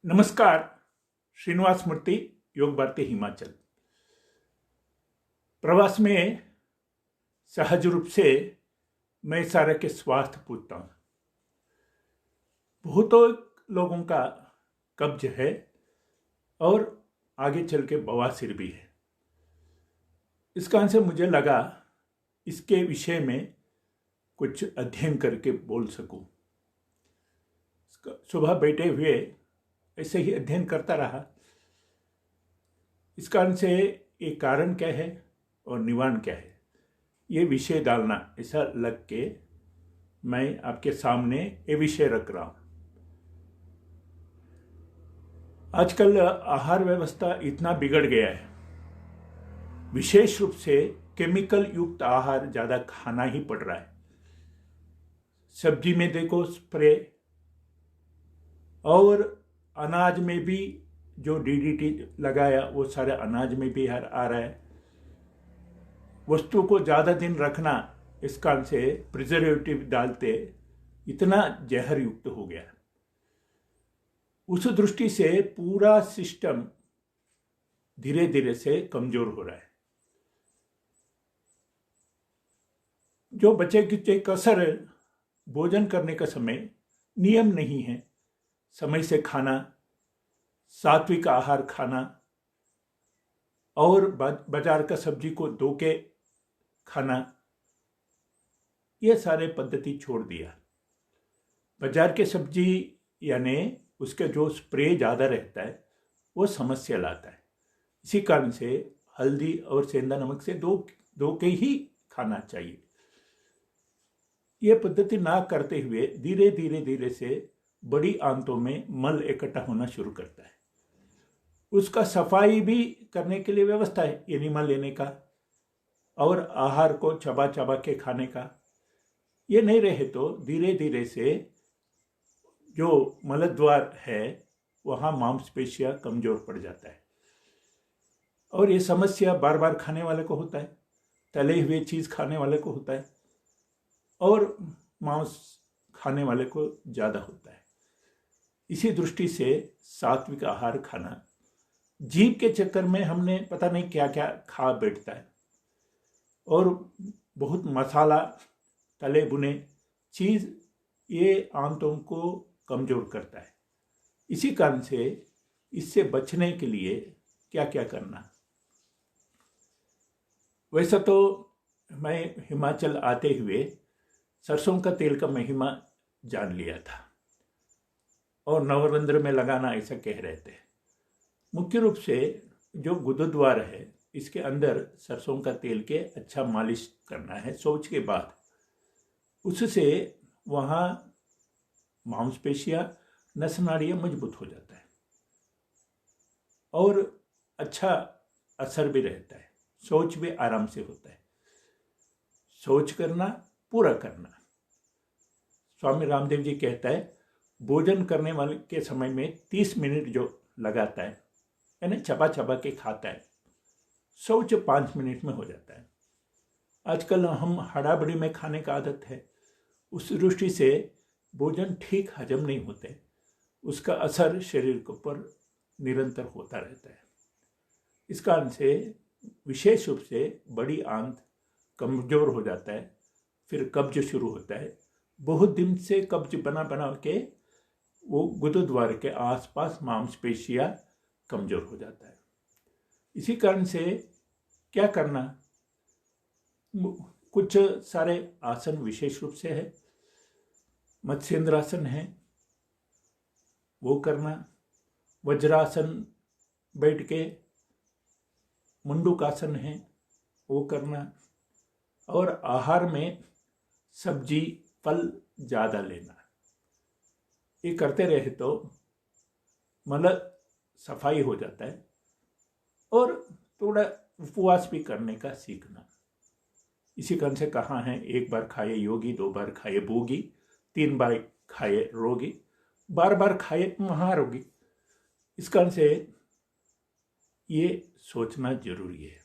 नमस्कार। श्रीनिवास मूर्ति, योग भारती हिमाचल। प्रवास में सहज रूप से मैं सारे के स्वास्थ्य पूछता हूँ। बहुतों लोगों का कब्ज है और आगे चल के बवासीर भी है। इस कारण से मुझे लगा इसके विषय में कुछ अध्ययन करके बोल सकूं। सुबह बैठे हुए ऐसे ही अध्ययन करता रहा। इस कारण से एक कारण क्या है और निवारण क्या है, ये विषय डालना ऐसा लग के मैं आपके सामने ये विषय रख रहा हूं। आजकल आहार व्यवस्था इतना बिगड़ गया है, विशेष रूप से केमिकल युक्त आहार ज्यादा खाना ही पड़ रहा है। सब्जी में देखो स्प्रे, और अनाज में भी जो डीडीटी लगाया वो सारे अनाज में भी आ रहा है। वस्तु को ज़्यादा दिन रखना, इस कारण से प्रिजर्वेटिव डालते इतना जहर युक्त हो गया। उस दृष्टि से पूरा सिस्टम धीरे धीरे से कमजोर हो रहा है। जो बचे कुचे कसर भोजन करने का समय नियम नहीं है, समय से खाना, सात्विक आहार खाना और बाजार का सब्जी को धो के खाना, ये सारे पद्धति छोड़ दिया। बाजार के सब्जी यानी उसके जो स्प्रे ज़्यादा रहता है वो समस्या लाता है। इसी कारण से हल्दी और सेंधा नमक से धो के ही खाना चाहिए। ये पद्धति ना करते हुए धीरे धीरे से बड़ी आंतों में मल इकट्ठा होना शुरू करता है। उसका सफाई भी करने के लिए व्यवस्था है, एनिमा लेने का और आहार को चबा चबा के खाने का। ये नहीं रहे तो धीरे धीरे से जो मलद्वार है वहाँ मांसपेशियां कमजोर पड़ जाता है। और ये समस्या बार बार खाने वाले को होता है, तले हुए चीज़ खाने वाले को होता है और मांस खाने वाले को ज़्यादा होता है। इसी दृष्टि से सात्विक आहार खाना, जीभ के चक्कर में हमने पता नहीं क्या क्या खा बैठता है और बहुत मसाला तले भुने चीज़ ये आंतों को कमजोर करता है। इसी कारण से इससे बचने के लिए क्या क्या करना। वैसा तो मैं हिमाचल आते हुए सरसों का तेल का महिमा जान लिया था और नवरंध्र में लगाना ऐसा कह रहे थे। मुख्य रूप से जो गुरुद्वार है इसके अंदर सरसों का तेल के अच्छा मालिश करना है शौच के बाद। उससे वहाँ मांसपेशियां, नस नाड़ियाँ मजबूत हो जाता है और अच्छा असर भी रहता है। शौच भी आराम से होता है। शौच करना, पूरा करना। स्वामी रामदेव जी कहता है भोजन करने वाले के समय में 30 मिनट जो लगाता है यानी चबा चबा के खाता है, शौच 5 मिनट में हो जाता है। आजकल हम हड़ाबड़ी में खाने का आदत है, उस दृष्टि से भोजन ठीक हजम नहीं होते, उसका असर शरीर के ऊपर निरंतर होता रहता है। इस कारण से विशेष रूप से बड़ी आंत कमजोर हो जाता है, फिर कब्ज शुरू होता है। बहुत दिन से कब्ज बना बना के वो गुरुद्वार के आसपास मांसपेशियां कमजोर हो जाता है। इसी कारण से क्या करना, कुछ सारे आसन विशेष रूप से है। मत्स्येंद्रासन है वो करना, वज्रासन बैठ के, मुंडुकासन है वो करना, और आहार में सब्जी फल ज़्यादा लेना। ये करते रहे तो मल सफाई हो जाता है। और थोड़ा उपवास भी करने का सीखना। इसी कारण से कहा है, एक बार खाए योगी, 2 बार खाए भोगी, 3 बार खाए रोगी, बार बार खाए महारोगी। इस कारण से ये सोचना जरूरी है।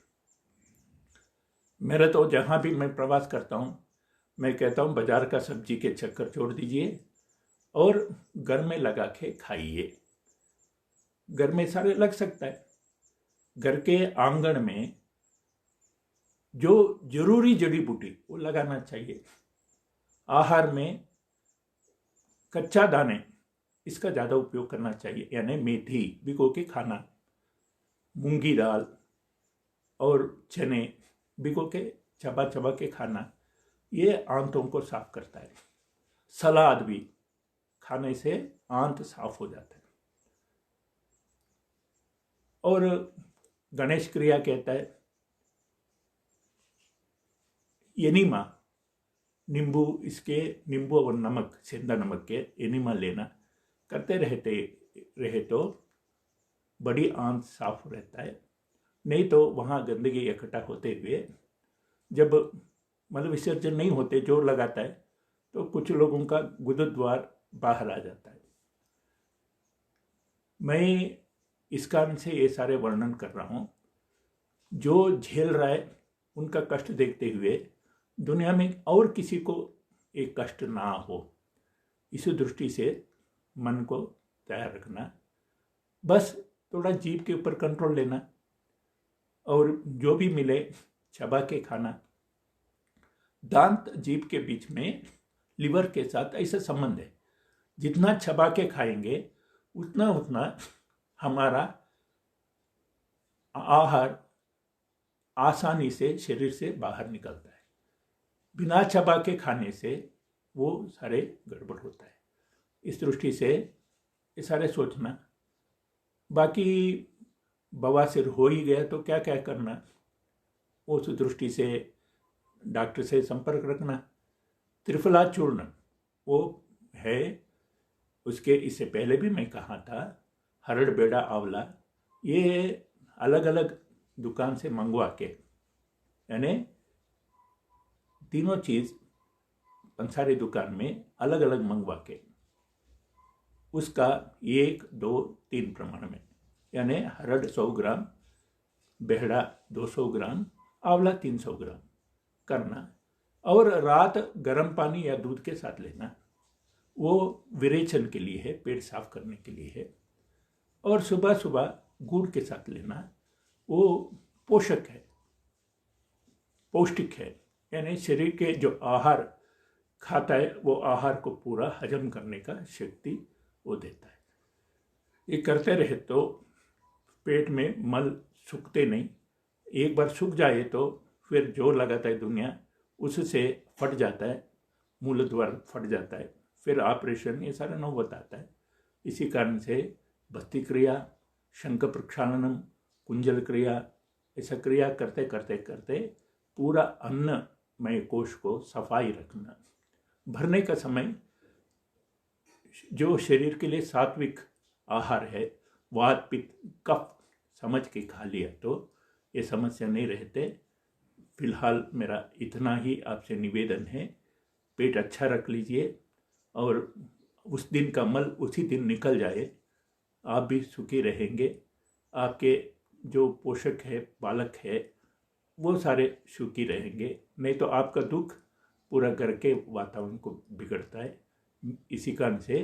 मेरा तो जहाँ भी मैं प्रवास करता हूँ मैं कहता हूँ बाजार का सब्जी के चक्कर छोड़ दीजिए और घर में लगा के खाइए। घर में सारे लग सकता है। घर के आंगन में जो जरूरी जड़ी बूटी वो लगाना चाहिए। आहार में कच्चा दाने इसका ज़्यादा उपयोग करना चाहिए, यानी मेथी भिगो के खाना, मूंगी दाल और चने भिगो के चबा चबा के खाना, ये आंतों को साफ करता है। सलाद भी खाने से आंत साफ हो जाता है। और गणेश क्रिया कहता है एनिमा, नींबू और नमक, सेंधा नमक के एनिमा लेना करते रहे तो बड़ी आंत साफ रहता है। नहीं तो वहाँ गंदगी इकट्ठा होते हुए जब मल विसर्जन नहीं होते, जोर लगाता है, तो कुछ लोगों का गुदद्वार बाहर आ जाता है। मैं इस कारण से ये सारे वर्णन कर रहा हूँ। जो झेल रहा है उनका कष्ट देखते हुए दुनिया में और किसी को एक कष्ट ना हो, इस दृष्टि से मन को तैयार रखना। बस थोड़ा जीभ के ऊपर कंट्रोल लेना और जो भी मिले चबा के खाना। दांत जीभ के बीच में लिवर के साथ ऐसा संबंध है, जितना चबा के खाएंगे उतना उतना हमारा आहार आसानी से शरीर से बाहर निकलता है। बिना चबा के खाने से वो सारे गड़बड़ होता है। इस दृष्टि से ये सारे सोचना। बाकी बवासीर हो ही गया तो क्या क्या करना, उस दृष्टि से डॉक्टर से संपर्क रखना। त्रिफला चूर्ण वो है, उसके इससे पहले भी मैं कहा था, हरड़ बेड़ा आंवला, ये अलग अलग दुकान से मंगवा के, यानी तीनों चीज़ पंसारी दुकान में अलग अलग मंगवा के उसका 1, 2, 3 प्रमाण में, यानी हरड़ 100 ग्राम, बेहड़ा 200 ग्राम, आंवला 300 ग्राम करना और रात गर्म पानी या दूध के साथ लेना। वो विरेचन के लिए है, पेट साफ करने के लिए है। और सुबह सुबह गुड़ के साथ लेना, वो पोषक है, पौष्टिक है, यानी शरीर के जो आहार खाता है वो आहार को पूरा हजम करने का शक्ति वो देता है। ये करते रहे तो पेट में मल सूखते नहीं। एक बार सूख जाए तो फिर जोर लगाता है दुनिया, उससे फट जाता है, मूल द्वार फट जाता है, फिर ऑपरेशन, ये सारा नौबत आता है। इसी कारण से भस्ती क्रिया, शंख प्रक्षालनम, कुंजल क्रिया, ऐसा क्रिया करते करते करते पूरा अन्नमय कोश को सफाई रखना। भरने का समय जो शरीर के लिए सात्विक आहार है, वात पित्त कफ समझ के खा लिया तो ये समस्या नहीं रहते। फिलहाल मेरा इतना ही आपसे निवेदन है, पेट अच्छा रख लीजिए और उस दिन का मल उसी दिन निकल जाए, आप भी सुखी रहेंगे, आपके जो पोषक है, बालक है, वो सारे सुखी रहेंगे। नहीं तो आपका दुख पूरा घर के वातावरण को बिगड़ता है। इसी कारण से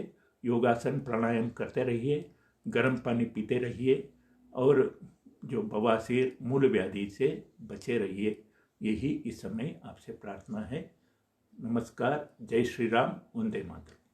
योगासन प्राणायाम करते रहिए, गर्म पानी पीते रहिए और जो बवासीर मूल व्याधि से बचे रहिए, यही इस समय आपसे प्रार्थना है। नमस्कार, जय श्री राम, वंदे मातरम।